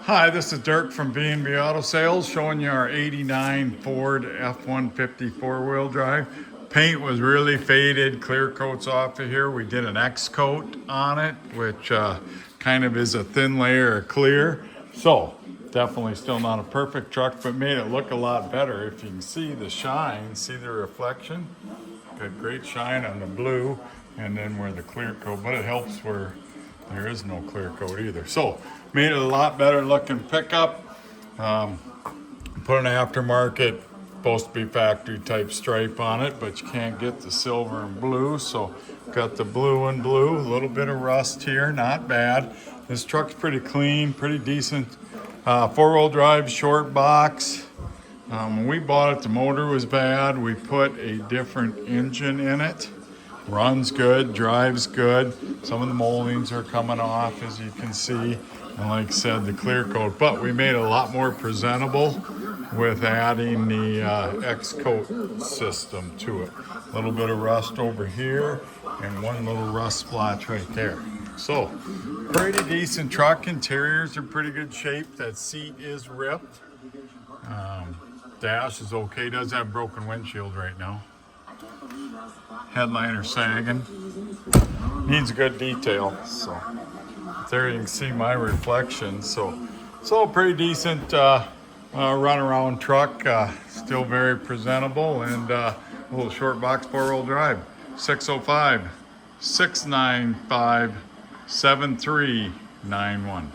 Hi, this is Dirk from B&B Auto Sales showing you our 89 Ford F150 four-wheel drive. Paint was really faded, clear coats off of here. We did an X coat on it, which kind of is a thin layer of clear. So definitely still not a perfect truck, but made it look a lot better. If you can see the shine, see the reflection, got great shine on the blue and then where the clear coat, but it helps where there is no clear coat either. So made it a lot better looking pickup. Put an aftermarket, supposed to be factory type stripe on it, but you can't get the silver and blue. So got the blue and blue, a little bit of rust here, not bad. This truck's pretty clean, pretty decent. Four-wheel drive, short box. When we bought it, the motor was bad. We put a different engine in it. Runs good, drives good. Some of the moldings are coming off, as you can see. And like I said, the clear coat. But we made it a lot more presentable with adding the X coat system to it. A little bit of rust over here and one little rust splotch right there. So, pretty decent truck. Interiors are pretty good shape. That seat is ripped. Dash is okay. Does have broken windshield right now. Headliner sagging. Needs good detail. So there you can see my reflection. So pretty decent runaround truck. Still very presentable and a little short box four-wheel drive. 605-695-7391.